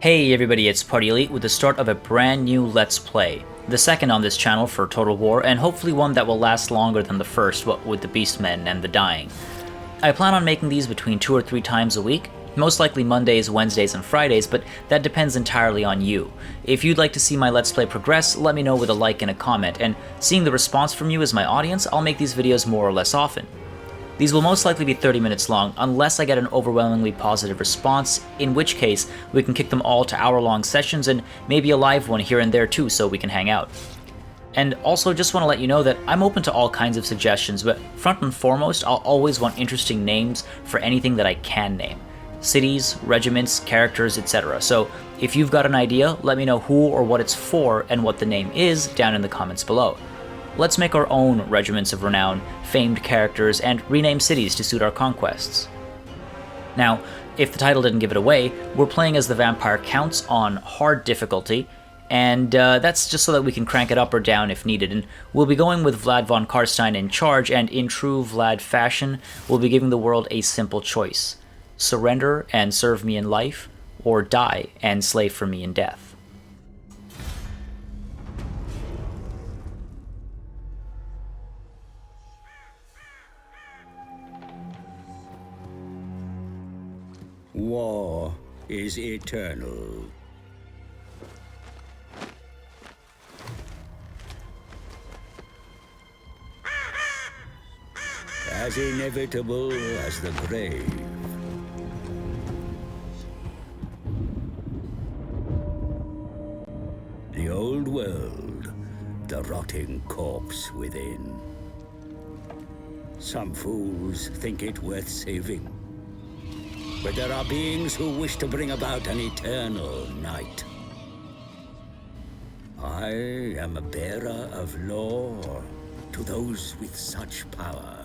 Hey everybody, it's Party Elite with the start of a brand new Let's Play. The second on this channel for Total War, and hopefully one that will last longer than the first, what with the Beastmen and the Dying. I plan on making these between 2 or 3 times a week, most likely Mondays, Wednesdays, and Fridays, but that depends entirely on you. If you'd like to see my Let's Play progress, let me know with a like and a comment, and seeing the response from you as my audience, I'll make these videos more or less often. These will most likely be 30 minutes long, unless I get an overwhelmingly positive response, in which case we can kick them all to hour-long sessions and maybe a live one here and there too so we can hang out. And also just want to let you know that I'm open to all kinds of suggestions, but front and foremost I'll always want interesting names for anything that I can name. Cities, regiments, characters, etc. So if you've got an idea, let me know who or what it's for and what the name is down in the comments below. Let's make our own regiments of renown, famed characters, and rename cities to suit our conquests. Now, if the title didn't give it away, we're playing as the Vampire Counts on hard difficulty, and that's just so that we can crank it up or down if needed, and we'll be going with Vlad von Carstein in charge, and in true Vlad fashion, we'll be giving the world a simple choice: surrender and serve me in life, or die and slave for me in death. War is eternal. As inevitable as the grave. The old world, the rotting corpse within. Some fools think it worth saving. But there are beings who wish to bring about an eternal night. I am a bearer of law to those with such power.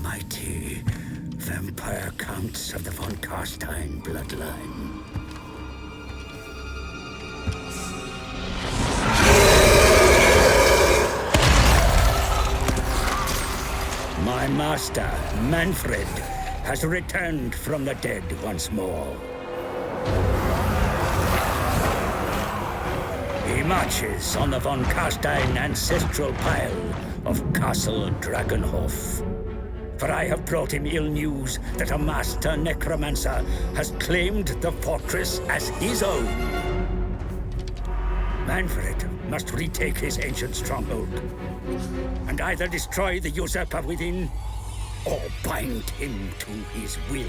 Mighty Vampire Counts of the von Carstein bloodline. My master, Manfred, has returned from the dead once more. He marches on the von Carstein ancestral pile of Castle Dragonhof. For I have brought him ill news that a master necromancer has claimed the fortress as his own. Manfred must retake his ancient stronghold, and either destroy the usurper within, or bind him to his will.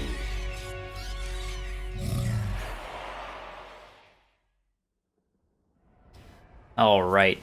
Alright.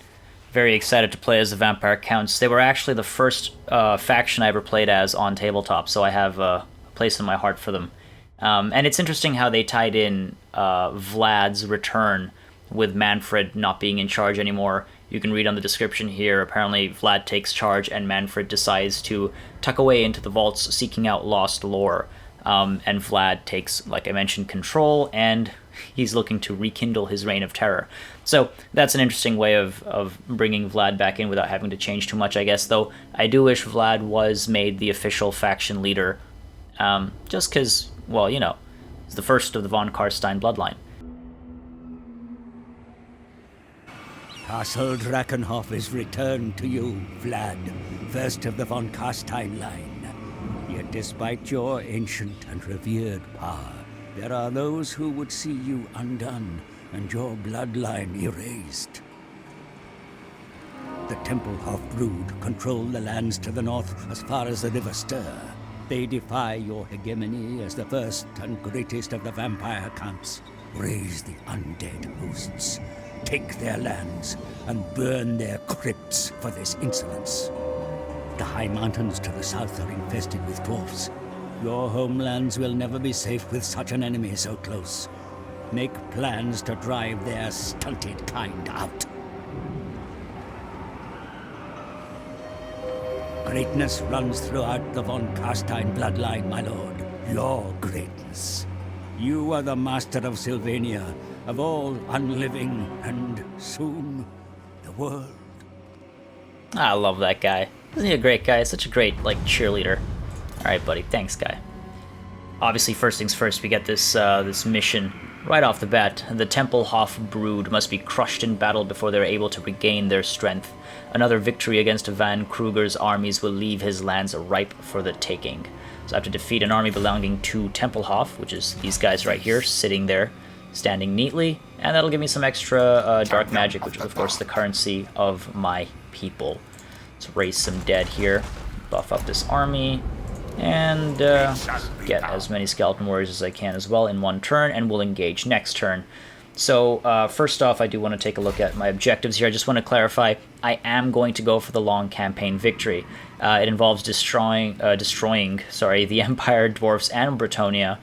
Very excited to play as the Vampire Counts. They were actually the first faction I ever played as on tabletop, so I have a place in my heart for them. And it's interesting how they tied in Vlad's return with Manfred not being in charge anymore. You can read on the description here, apparently Vlad takes charge and Manfred decides to tuck away into the vaults seeking out lost lore. And Vlad takes, like I mentioned, control, and he's looking to rekindle his reign of terror. So that's an interesting way of bringing Vlad back in without having to change too much, I guess, though I do wish Vlad was made the official faction leader, just because, well, you know, he's the first of the von Carstein bloodline. Castle Drakenhof is returned to you, Vlad, first of the von Carstein line. Yet despite your ancient and revered power, there are those who would see you undone and your bloodline erased. The Tempelhof brood control the lands to the north as far as the River Ster. They defy your hegemony as the first and greatest of the vampire counts. Raise the undead hosts, take their lands, and burn their crypts for this insolence. The high mountains to the south are infested with dwarfs. Your homelands will never be safe with such an enemy so close. Make plans to drive their stunted kind out. Greatness runs throughout the von Carstein bloodline, my lord. Your greatness. You are the master of Sylvania, of all unliving, and soon, the world. I love that guy. Isn't he a great guy? Such a great, like, cheerleader. Alright, buddy. Thanks, guy. Obviously, first things first, we get this this mission right off the bat. The Tempelhof brood must be crushed in battle before they're able to regain their strength. Another victory against Van Kruger's armies will leave his lands ripe for the taking. So I have to defeat an army belonging to Tempelhof, which is these guys right here, sitting there, standing neatly, and that'll give me some extra dark magic, which is of course the currency of my people. Let's raise some dead here, buff up this army, and get as many skeleton warriors as I can as well in one turn, and we'll engage next turn. So first off, I do want to take a look at my objectives here. I just want to clarify, I am going to go for the long campaign victory. It involves destroying the Empire, Dwarfs, and Bretonnia,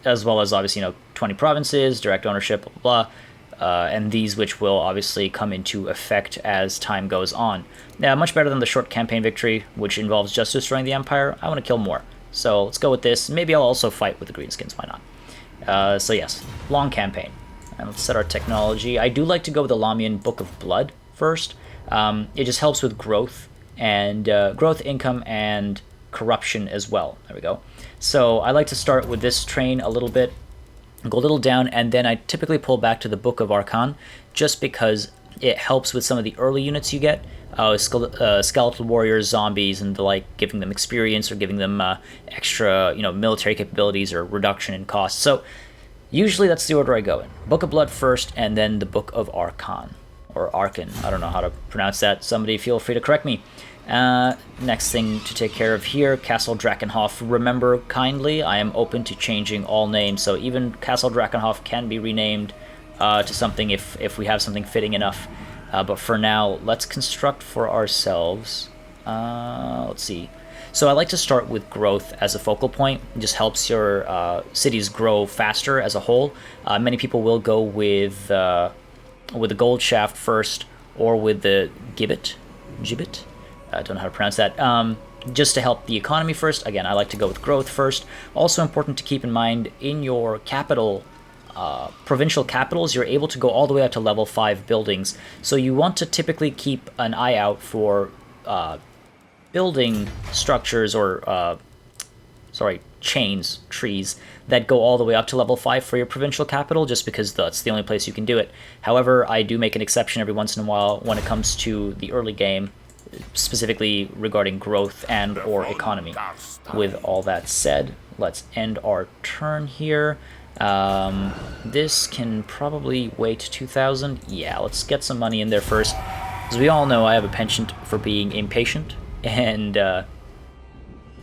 as well as obviously 20 provinces, direct ownership, blah blah blah, and these which will obviously come into effect as time goes on. Now, much better than the short campaign victory, which involves just destroying the Empire. I want to kill more, so let's go with this. Maybe I'll also fight with the Greenskins. Why not? So yes, long campaign. And let's set our technology. I do like to go with the Lamian Book of Blood first. It just helps with growth and growth, income, and corruption as well. There we go. So I like to start with this train a little bit, go a little down, and then I typically pull back to the Book of Archon, just because it helps with some of the early units you get, skeletal warriors, zombies, and the like, giving them experience or giving them extra, military capabilities or reduction in cost. So usually that's the order I go in. Book of Blood first, and then the Book of Archon, or Archon. I don't know how to pronounce that. Somebody feel free to correct me. Next thing to take care of here, Castle Drakenhof. Remember kindly, I am open to changing all names, so even Castle Drakenhof can be renamed to something if we have something fitting enough. But for now, let's construct for ourselves. Let's see. So I like to start with growth as a focal point. It just helps your cities grow faster as a whole. Many people will go with the gold shaft first, or with the gibbet. I don't know how to pronounce that. Just to help the economy first. Again, I like to go with growth first. Also important to keep in mind, in your capital, provincial capitals, you're able to go all the way up to level 5 buildings. So you want to typically keep an eye out for building structures or trees that go all the way up to level 5 for your provincial capital, just because that's the only place you can do it. However, I do make an exception every once in a while when it comes to the early game, specifically regarding growth and or economy. With all that said, let's end our turn here. This can probably wait 2,000. Yeah, let's get some money in there first. As we all know, I have a penchant for being impatient and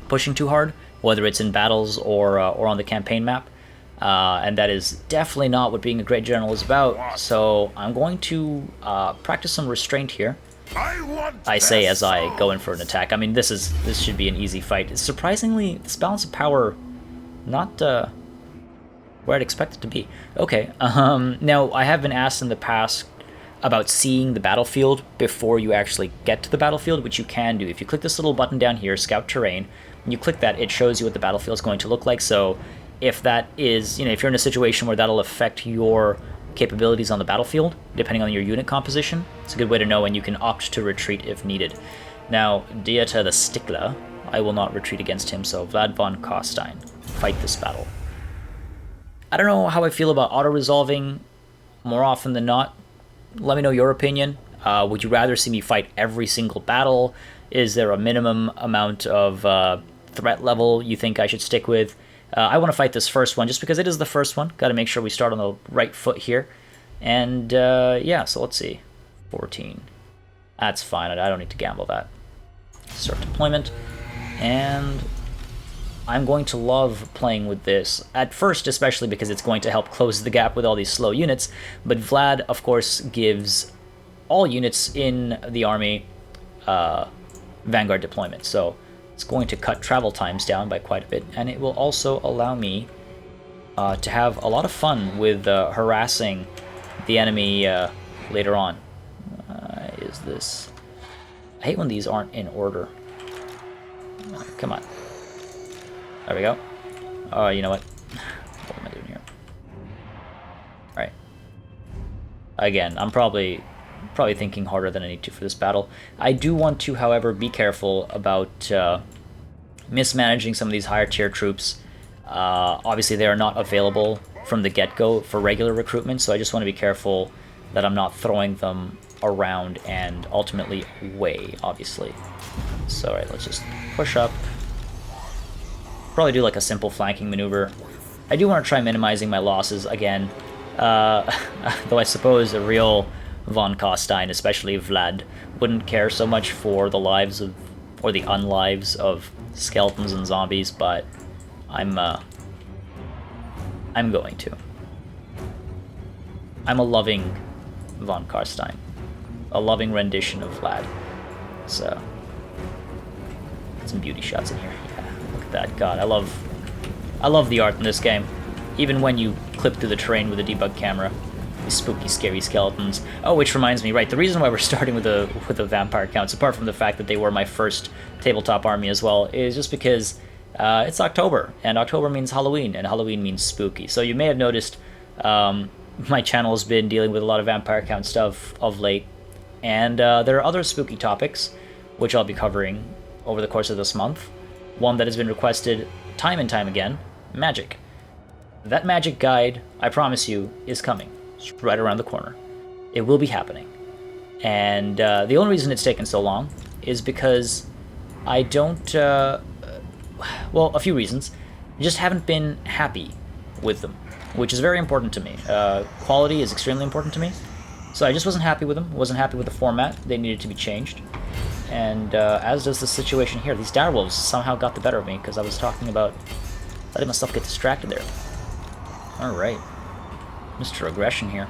pushing too hard, whether it's in battles or on the campaign map. And that is definitely not what being a great general is about. So I'm going to practice some restraint here. I say as I go in for an attack. I mean, this should be an easy fight. Surprisingly, this balance of power, not where I'd expect it to be. Okay. Now I have been asked in the past about seeing the battlefield before you actually get to the battlefield, which you can do. If you click this little button down here, Scout Terrain, and you click that, it shows you what the battlefield is going to look like. So if that is, if you're in a situation where that'll affect your capabilities on the battlefield, depending on your unit composition, it's a good way to know, and you can opt to retreat if needed. Now, Dieta the Stickler, I will not retreat against him, so Vlad von Carstein, fight this battle. I don't know how I feel about auto-resolving more often than not. Let me know your opinion. Would you rather see me fight every single battle? Is there a minimum amount of threat level you think I should stick with? I want to fight this first one just because it is the first one. Got to make sure we start on the right foot here. And yeah, so let's see. 14. That's fine. I don't need to gamble that. Start deployment. And I'm going to love playing with this. At first, especially because it's going to help close the gap with all these slow units. But Vlad, of course, gives all units in the army Vanguard deployment. So it's going to cut travel times down by quite a bit, and it will also allow me to have a lot of fun with harassing the enemy later on. Is this... I hate when these aren't in order. Come on. There we go. Oh, you know what? What am I doing here? Alright. Again, I'm probably thinking harder than I need to for this battle. I do want to, however, be careful about mismanaging some of these higher tier troops. Obviously, they are not available from the get-go for regular recruitment, so I just want to be careful that I'm not throwing them around and ultimately away, obviously. So, alright, let's just push up. Probably do like a simple flanking maneuver. I do want to try minimizing my losses again, though I suppose a real von Carstein, especially Vlad, wouldn't care so much for the lives of, or the unlives of skeletons and zombies, but I'm going to. I'm a loving von Carstein. A loving rendition of Vlad. So, some beauty shots in here. Yeah, look at that. God, I love the art in this game. Even when you clip through the terrain with a debug camera. These spooky, scary skeletons. Oh, which reminds me, right, the reason why we're starting with the vampire counts, apart from the fact that they were my first tabletop army as well, is just because it's October, and October means Halloween, and Halloween means spooky. So you may have noticed my channel has been dealing with a lot of vampire count stuff of late, and there are other spooky topics, which I'll be covering over the course of this month. One that has been requested time and time again, magic. That magic guide, I promise you, is coming. It's right around the corner. It will be happening. And the only reason it's taken so long is because I don't... well, a few reasons. I just haven't been happy with them, which is very important to me. Quality is extremely important to me. So I just wasn't happy with them. Wasn't happy with the format. They needed to be changed. And as does the situation here. These direwolves somehow got the better of me because I was talking about letting myself get distracted there. Alright. Mr. Aggression here.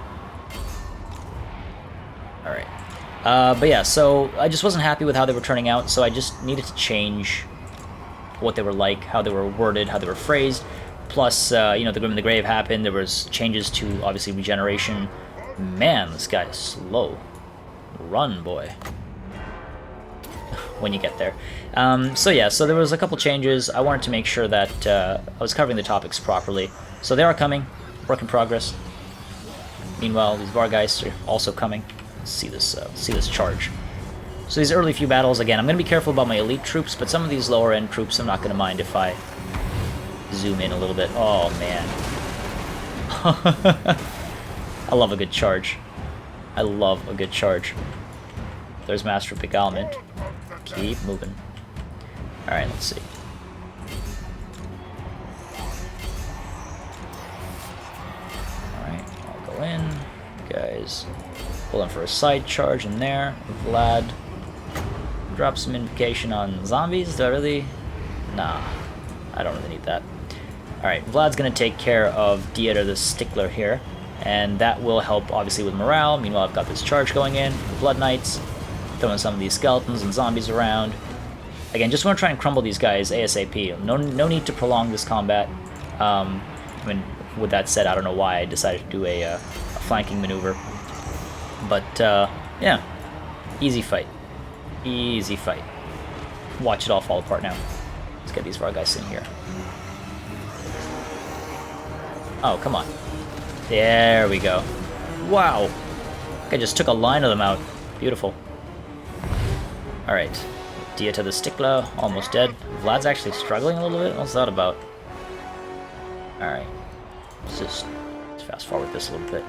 Alright. But yeah, so I just wasn't happy with how they were turning out, so I just needed to change what they were like, how they were worded, how they were phrased. Plus, you know, the Grim in the Grave happened. There was changes to, obviously, regeneration. Man, this guy is slow. Run, boy. When you get there. So yeah, so there was a couple changes. I wanted to make sure that I was covering the topics properly. So they are coming. Work in progress. Meanwhile, these Vargeist are also coming. Let's see this charge. So these early few battles, again, I'm going to be careful about my elite troops, but some of these lower end troops I'm not going to mind if I zoom in a little bit. Oh, man. I love a good charge. I love a good charge. There's Master of Beguilement. Keep moving. Alright, let's see. Alright, I'll go in. Guys, pull in for a side charge in there. Vlad, drop some invocation on zombies. Do I really? Nah, I don't really need that. Alright, Vlad's gonna take care of Dieter the Stickler here, and that will help, obviously, with morale. Meanwhile, I've got this charge going in. The Blood Knights, throwing some of these skeletons and zombies around. Again, just want to try and crumble these guys ASAP. No need to prolong this combat. I mean, with that said, I don't know why I decided to do a flanking maneuver. But, yeah. Easy fight. Easy fight. Watch it all fall apart now. Let's get these Vargeist in here. Oh, come on. There we go. Wow. I just took a line of them out. Beautiful. Alright. Dia to the Stickler, almost dead. Vlad's actually struggling a little bit? What's that about? Alright. Let's fast forward this a little bit.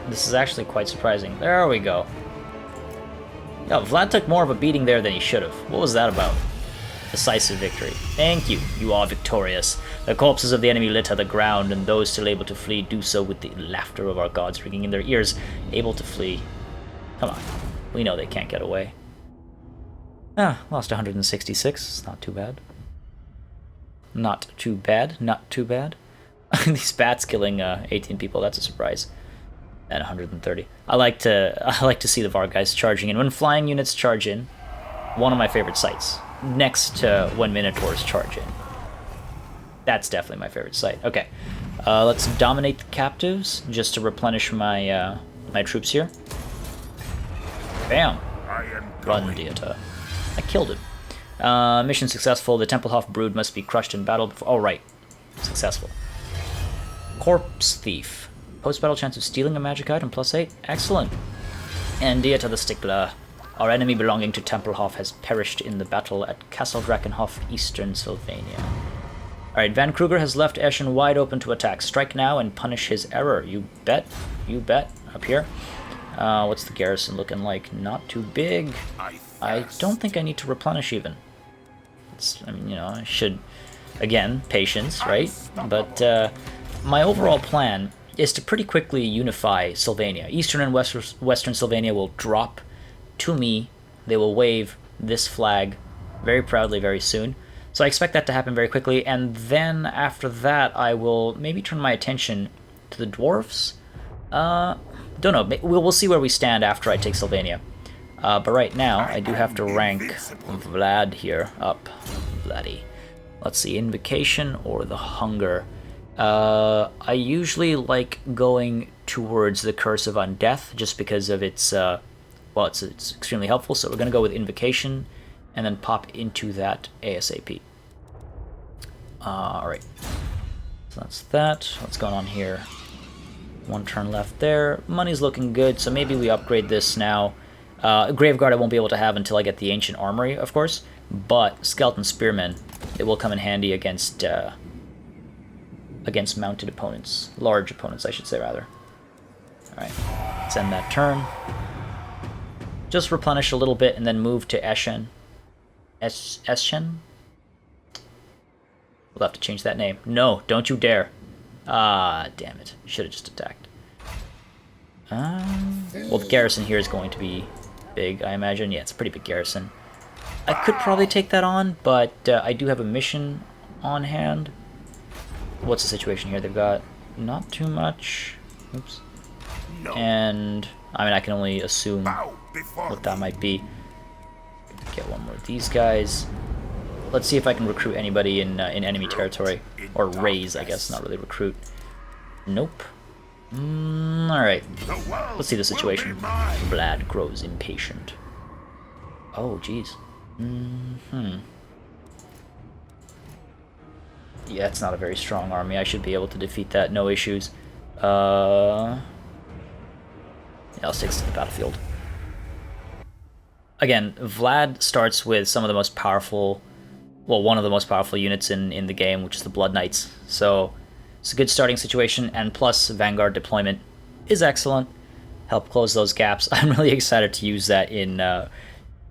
This is actually quite surprising. There we go. Yo, Vlad took more of a beating there than he should have. What was that about? Decisive victory. Thank you. You are victorious. The corpses of the enemy litter the ground, and those still able to flee do so with the laughter of our gods ringing in their ears. Able to flee. Come on. We know they can't get away. Ah, lost 166. It's not too bad. Not too bad. Not too bad. These bats killing 18 people, that's a surprise. And 130. I like to see the Vargeist charging in. When flying units charge in, one of my favorite sights. Next to when Minotaurs charge in. That's definitely my favorite sight. Okay. Let's dominate the captives just to replenish my my troops here. Bam! Run, Dieter. I killed him. Mission successful. The Tempelhof brood must be crushed in battle before... Oh, right. Successful. Corpse Thief. Post-battle chance of stealing a magic item, +8. Excellent. And Dia to the Stickler. Our enemy belonging to Tempelhof has perished in the battle at Castle Drakenhof, Eastern Sylvania. Alright, Van Kruger has left Ashen wide open to attack. Strike now and punish his error. You bet. You bet. Up here. What's the garrison looking like? Not too big. I don't think I need to replenish even. I mean, you know, I should... Again, patience, right? But my overall plan is to pretty quickly unify Sylvania. Eastern and Western Sylvania will drop to me. They will wave this flag very proudly very soon. So I expect that to happen very quickly, and then after that I will maybe turn my attention to the dwarfs. Don't know, we'll see where we stand after I take Sylvania. But right now I do have to rank Vlad here up. Vladdy. Let's see, Invocation or the Hunger. I usually like going towards the Curse of Undeath just because of its, well, it's extremely helpful, so we're going to go with Invocation and then pop into that ASAP. Alright, so that's that. What's going on here? One turn left there. Money's looking good, so maybe we upgrade this now. Graveguard I won't be able to have until I get the Ancient Armory, of course, but Skeleton Spearmen, it will come in handy against against mounted opponents. Large opponents, I should say, rather. Alright, let's end that turn. Just replenish a little bit and then move to Ashen. Ashen? We'll have to change that name. No, don't you dare. Ah, damn it. Should have just attacked. Well, the garrison here is going to be big, I imagine. Yeah, it's a pretty big garrison. I could probably take that on, but I do have a mission on hand. What's the situation here? They've got not too much. Oops. And, I mean, I can only assume what that might be. Get one more of these guys. Let's see if I can recruit anybody in enemy territory. Or raise, I guess, not really recruit. Nope. Alright. Let's see the situation. Vlad grows impatient. Oh, jeez. Yeah, it's not a very strong army. I should be able to defeat that, no issues. Yeah, I'll stick to the battlefield. Again, Vlad starts with some of the most powerful, well, one of the most powerful units in the game, which is the Blood Knights. So it's a good starting situation, and plus Vanguard deployment is excellent. Help close those gaps. I'm really excited to use that in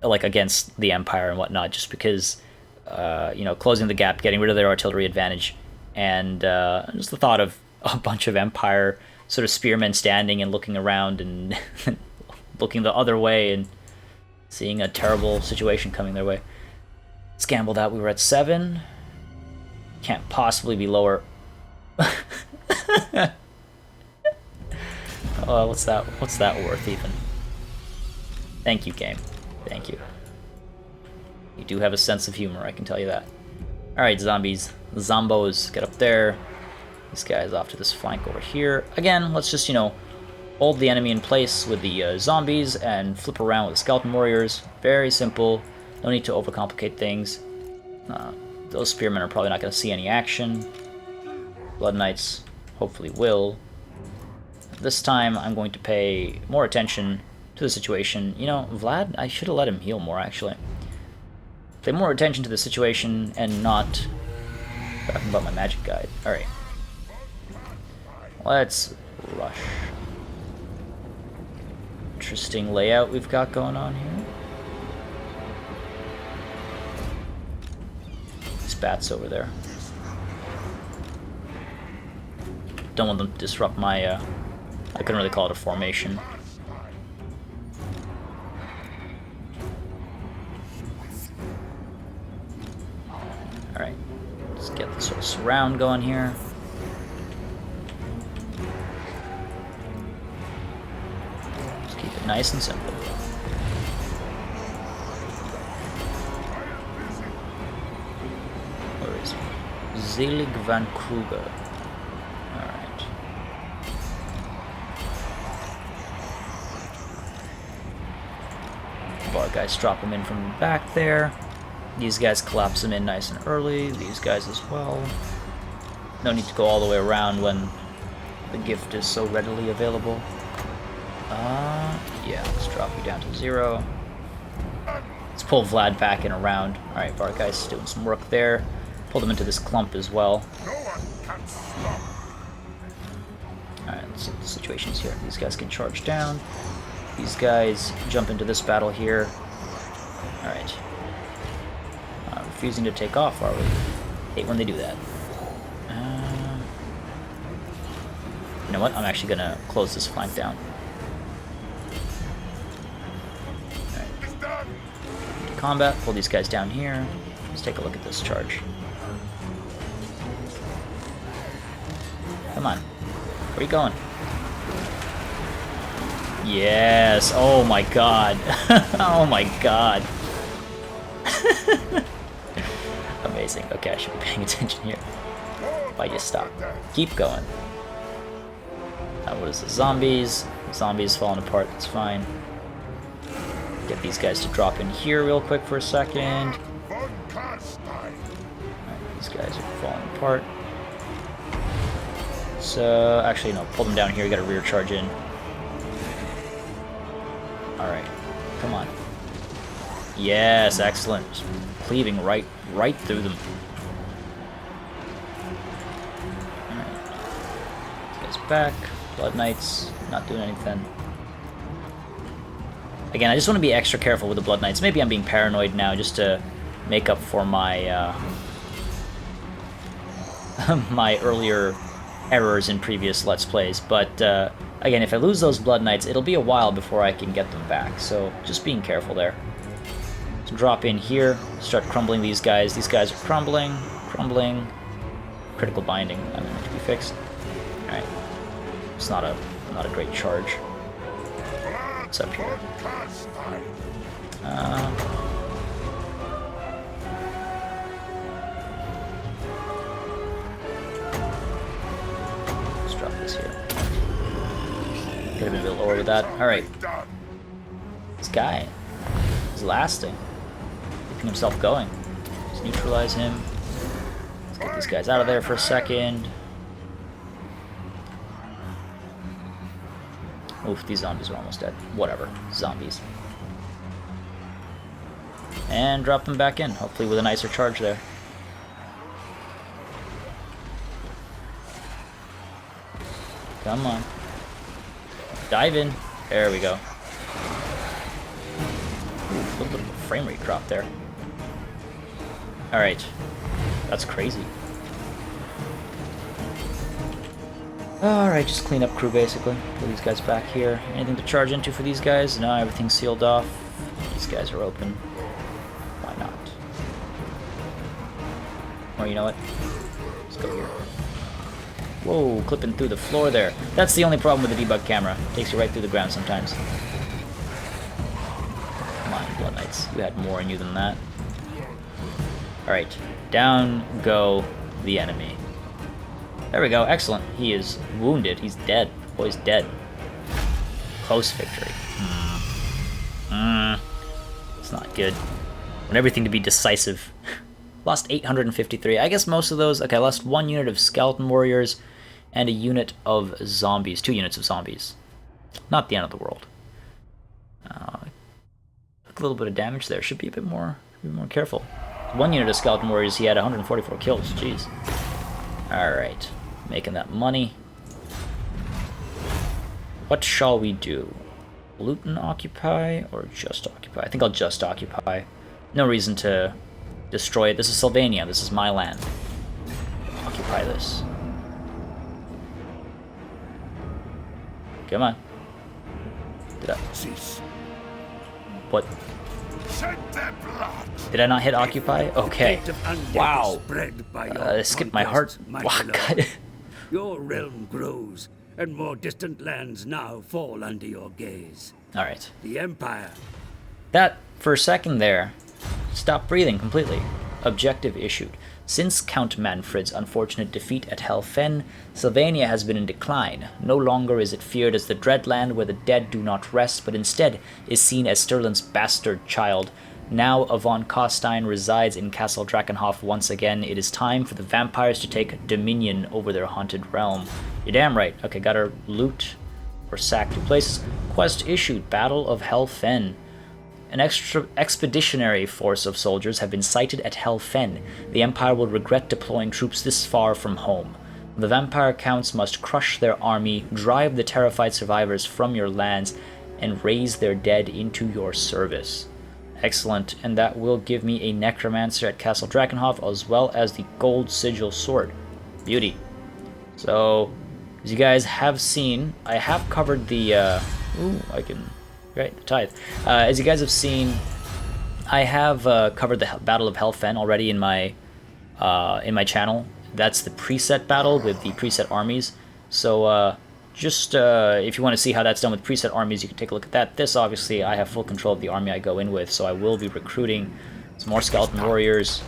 like against the Empire and whatnot, just because you know, closing the gap, getting rid of their artillery advantage, and just the thought of a bunch of Empire sort of spearmen standing and looking around and looking the other way and seeing a terrible situation coming their way. Let's gamble that we were at 7. Can't possibly be lower. Oh, what's that worth even? Thank you, game. Thank you. You do have a sense of humor, I can tell you that. Alright, zombies. Zombos, get up there. This guy's off to this flank over here. Again, let's just, you know, hold the enemy in place with the zombies and flip around with the skeleton warriors. Very simple. No need to overcomplicate things. Those spearmen are probably not going to see any action. Blood Knights hopefully will. This time I'm going to pay more attention to the situation. You know, Vlad, I should have let him heal more, actually. Pay more attention to the situation and not talking about my magic guide. Alright. Let's rush. Interesting layout we've got going on here. These bats over there. Don't want them to disrupt my, I couldn't really call it a formation. Alright, let's get this sort of surround going here. Just keep it nice and simple. Where is he? Zelig van Kruger. Alright. Bar guys drop them in from the back there. These guys collapse them in nice and early. These guys as well. No need to go all the way around when the gift is so readily available. Yeah, let's drop you down to 0. Let's pull Vlad back in around. Alright, Bar guy's doing some work there. Pull them into this clump as well. Alright, let's see what the situation's here. These guys can charge down. These guys jump into this battle here. Alright. Refusing to take off, are we? Hate when they do that. You know what? I'm actually gonna close this flank down. Alright. Combat, pull these guys down here. Let's take a look at this charge. Come on. Where are you going? Yes! Oh my god! Oh my god! Amazing. Okay, I should be paying attention here. Why you stop? Keep going. What is this? Zombies. Zombies falling apart. That's fine. Get these guys to drop in here real quick for a second. Alright, these guys are falling apart. So, actually, no. Pull them down here. You got a rear charge in. Alright. Come on. Yes, excellent. Just cleaving right through them. Alright. These guys back. Blood Knights, not doing anything. Again, I just want to be extra careful with the Blood Knights. Maybe I'm being paranoid now just to make up for my my earlier errors in previous Let's Plays. But again, if I lose those Blood Knights, it'll be a while before I can get them back. So just being careful there. So drop in here, start crumbling these guys. These guys are crumbling. Critical binding. I mean, to be fixed. All right. It's not a great charge. What's up here? Let's drop this here. Could have been a bit lower with that. Alright. This guy is lasting. Keeping himself going. Let's neutralize him. Let's get these guys out of there for a second. Oof, these zombies are almost dead. Whatever. Zombies. And drop them back in, hopefully with a nicer charge there. Come on. Dive in. There we go. Ooh, a little bit of a frame rate drop there. Alright. That's crazy. Alright, just clean up crew basically. Put these guys back here. Anything to charge into for these guys? No, everything's sealed off. These guys are open. Why not? Or you know what? Let's go here. Whoa, clipping through the floor there. That's the only problem with the debug camera. It takes you right through the ground sometimes. Come on, Blood Knights. You had more in you than that. Alright, down go the enemy. There we go, excellent. He is wounded. He's dead. Boy's dead. Close victory. It's not good. I want everything to be decisive. Lost 853. I guess most of those... Okay, I lost 1 unit of skeleton warriors and a unit of zombies. 2 units of zombies. Not the end of the world. A little bit of damage there. Should be a bit more careful. 1 unit of skeleton warriors, he had 144 kills. Jeez. Alright. Making that money. What shall we do? Loot and occupy, or just occupy? I think I'll just occupy. No reason to destroy it. This is Sylvania. This is my land. Occupy this. Come on. Did I... What? Did I not hit occupy? Okay. Wow. Skipped my heart. Wow, God. Your realm grows, and more distant lands now fall under your gaze. Alright. The Empire. That, for a second there, stopped breathing completely. Objective issued. Since Count Manfred's unfortunate defeat at Helfen, Sylvania has been in decline. No longer is it feared as the Dreadland where the dead do not rest, but instead is seen as Stirland's bastard child. Now von Carstein resides in Castle Drakenhof once again. It is time for the vampires to take dominion over their haunted realm. You're damn right. Okay, gotta loot or sack 2 places. Quest issued, Battle of Helfen. An expeditionary force of soldiers have been sighted at Helfen. The Empire will regret deploying troops this far from home. The vampire counts must crush their army, drive the terrified survivors from your lands, and raise their dead into your service. Excellent, and that will give me a necromancer at Castle Drakenhof as well as the gold sigil sword. Beauty. So, as you guys have seen, I have covered the Great, the tithe. As you guys have seen, I have covered the Battle of Helfen already in my channel. That's the preset battle with the preset armies. So if you want to see how that's done with preset armies, you can take a look at that. This, obviously, I have full control of the army I go in with, so I will be recruiting some more skeleton warriors.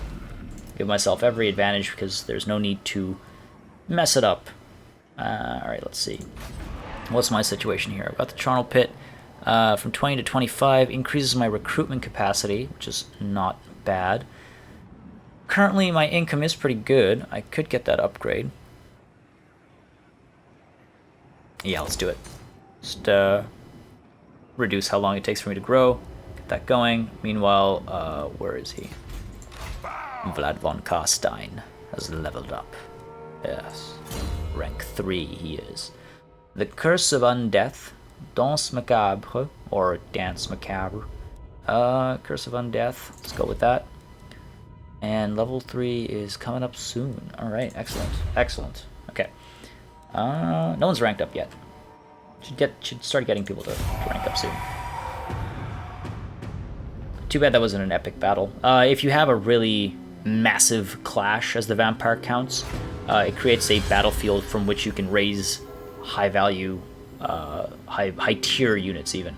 Give myself every advantage because there's no need to mess it up. Alright, let's see. What's my situation here? I've got the charnel pit. From 20 to 25 increases my recruitment capacity, which is not bad. Currently, my income is pretty good. I could get that upgrade. Yeah, let's do it. Just reduce how long it takes for me to grow. Get that going. Meanwhile, where is he? Vlad von Carstein has leveled up. Yes. Rank 3 he is. The Curse of Undeath. Danse Macabre, or Dance Macabre. Curse of Undeath. Let's go with that. And level 3 is coming up soon. Alright, excellent. Excellent. Okay. No one's ranked up yet. Should start getting people to rank up soon. Too bad that wasn't an epic battle. If you have a really massive clash as the vampire counts, it creates a battlefield from which you can raise high value, high tier units even.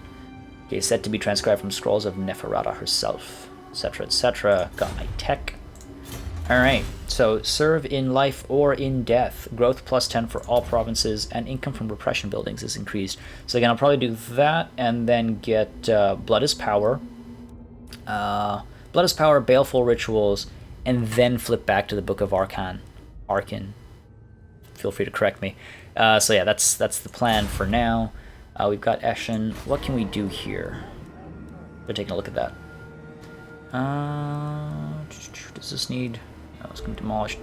Okay, set to be transcribed from scrolls of Neferata herself, etc., etc. Got my tech. Alright, so serve in life or in death. Growth plus 10 for all provinces, and income from repression buildings is increased. So again, I'll probably do that, and then get Blood is Power. Blood is Power, Baleful Rituals, and then flip back to the Book of Arcan. Feel free to correct me. So yeah, that's the plan for now. We've got Ashen. What can we do here? We're taking a look at that. Does this need... Oh, it's going to be demolished.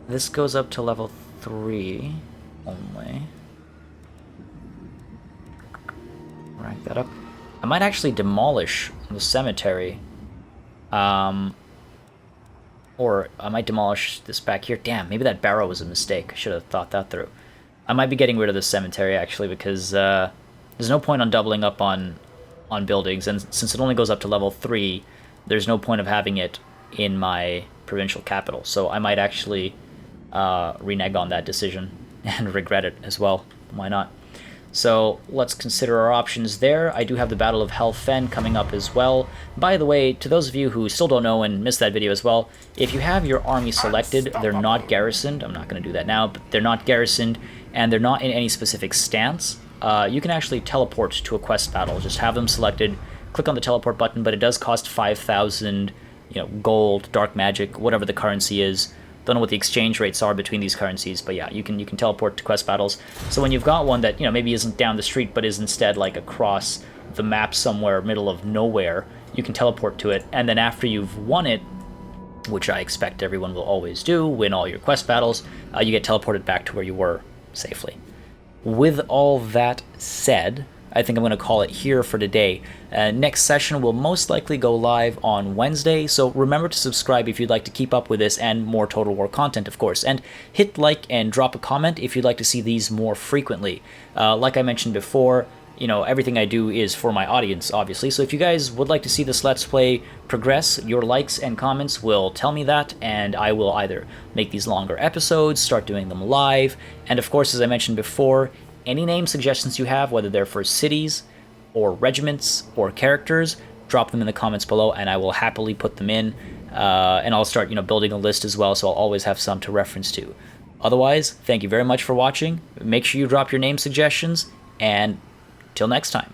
This goes up to level 3 only. Rank that up. I might actually demolish the cemetery. Or I might demolish this back here. Damn, maybe that barrow was a mistake. I should have thought that through. I might be getting rid of the cemetery, actually, because there's no point on doubling up on buildings, and since it only goes up to level 3, there's no point of having it in my provincial capital. So I might actually renege on that decision and regret it as well. Why not? So let's consider our options there. I do have the Battle of Helfen coming up as well. By the way, to those of you who still don't know and missed that video as well, if you have your army selected, they're not garrisoned. I'm not going to do that now, but they're not garrisoned, and they're not in any specific stance. You can actually teleport to a quest battle. Just have them selected, click on the teleport button, but it does cost 5,000, gold, dark magic, whatever the currency is. Don't know what the exchange rates are between these currencies, but yeah, you can teleport to quest battles. So when you've got one that maybe isn't down the street, but is instead like across the map somewhere, middle of nowhere, you can teleport to it, and then after you've won it, which I expect everyone will always do, win all your quest battles, you get teleported back to where you were safely. With all that said, I think I'm going to call it here for today. Next session will most likely go live on Wednesday, so remember to subscribe if you'd like to keep up with this and more Total War content, of course. And hit like and drop a comment if you'd like to see these more frequently. Like I mentioned before, everything I do is for my audience, obviously. So if you guys would like to see this Let's Play progress, your likes and comments will tell me that, and I will either make these longer episodes, start doing them live, and of course, as I mentioned before, any name suggestions you have, whether they're for cities or regiments or characters, drop them in the comments below and I will happily put them in. and I'll start, building a list as well, so I'll always have some to reference to. Otherwise, thank you very much for watching. Make sure you drop your name suggestions, and till next time.